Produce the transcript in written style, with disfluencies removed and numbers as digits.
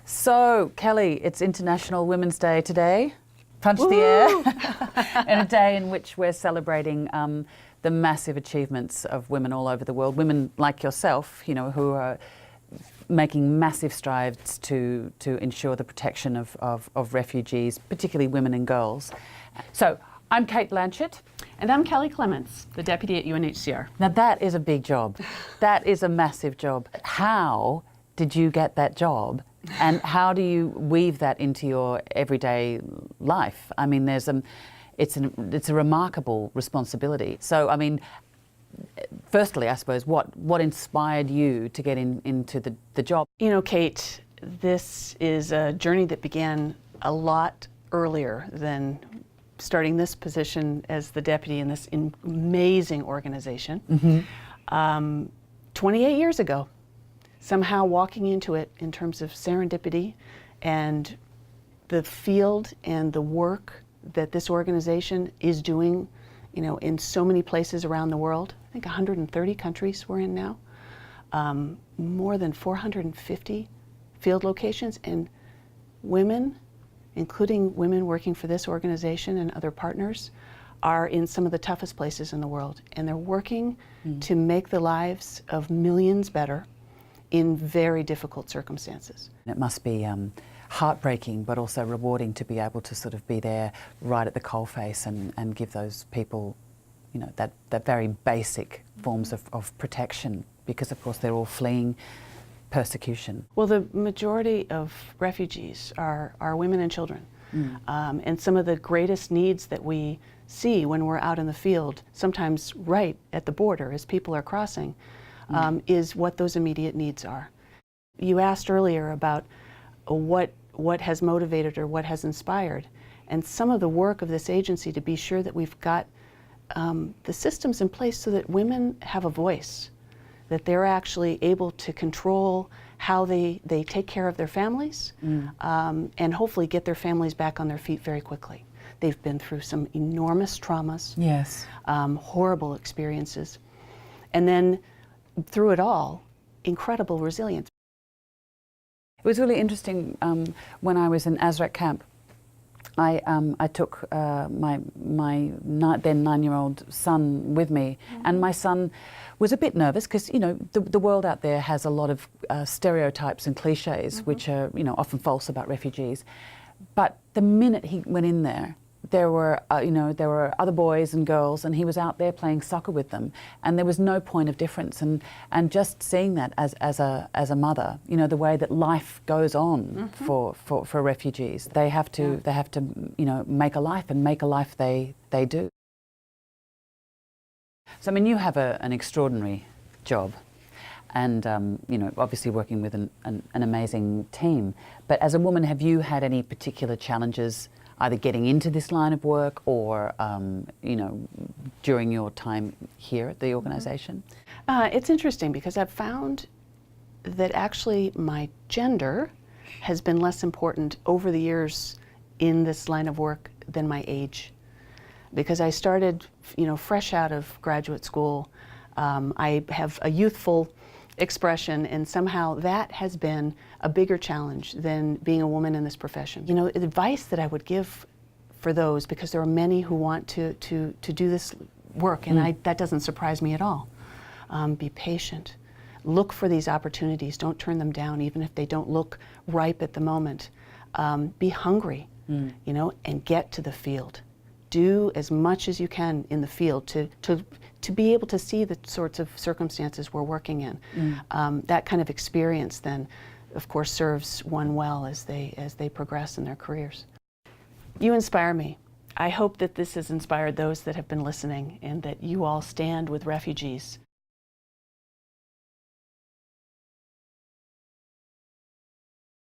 So, Kelly, it's International Women's Day today. Punch the air. And a day in which we're celebrating the massive achievements of women all over the world. Women like yourself, you know, who are making massive strides to ensure the protection of refugees, particularly women and girls. So, I'm Kate Blanchett. And I'm Kelly Clements, the Deputy at UNHCR. Now that is a big job. That is a massive job. How did you get that job? And how do you weave that into your everyday life? I mean, it's a remarkable responsibility. So, I mean, firstly, I suppose, what inspired you to get into the job? You know, Kate, this is a journey that began a lot earlier than starting this position as the deputy in this amazing organization. 28 years ago. Somehow walking into it in terms of serendipity and the field and the work that this organization is doing, you know, in so many places around the world. I think 130 countries we're in now. More than 450 field locations, and women, including women working for this organization and other partners, are in some of the toughest places in the world. And they're working to make the lives of millions better in very difficult circumstances. It must be heartbreaking but also rewarding to be able to sort of be there right at the coalface and give those people, you know, that very basic forms of protection, because of course they're all fleeing persecution. Well, the majority of refugees are women and children. And some of the greatest needs that we see when we're out in the field, sometimes right at the border as people are crossing, is what those immediate needs are. You asked earlier about what has motivated or what has inspired, and some of the work of this agency to be sure that we've got the systems in place so that women have a voice, that they're actually able to control how they take care of their families, and hopefully get their families back on their feet very quickly. They've been through some enormous traumas, yes, horrible experiences, and then through it all, incredible resilience. It was really interesting when I was in Azraq camp. I took my then 9-year-old son with me, and my son was a bit nervous because, you know, the world out there has a lot of stereotypes and cliches which are, you know, often false about refugees. But the minute he went in there were, you know, there were other boys and girls, and he was out there playing soccer with them, and there was no point of difference. And just seeing that as a mother, you know, the way that life goes on for refugees, they have to you know, make a life, and make a life they do. So I mean, you have an extraordinary job, and you know, obviously working with an amazing team. But as a woman, have you had any particular challenges either getting into this line of work or, you know, during your time here at the organization? It's interesting because I've found that actually my gender has been less important over the years in this line of work than my age. Because I started, you know, fresh out of graduate school. I have a youthful expression, and somehow that has been a bigger challenge than being a woman in this profession. You know, the advice that I would give for those, because there are many who want to do this work, and that doesn't surprise me at all. Be patient. Look for these opportunities. Don't turn them down, even if they don't look ripe at the moment. Be hungry, you know, and get to the field. Do as much as you can in the field to be able to see the sorts of circumstances we're working in. That kind of experience then, of course, serves one well as they progress in their careers. You inspire me. I hope that this has inspired those that have been listening, and that you all stand with refugees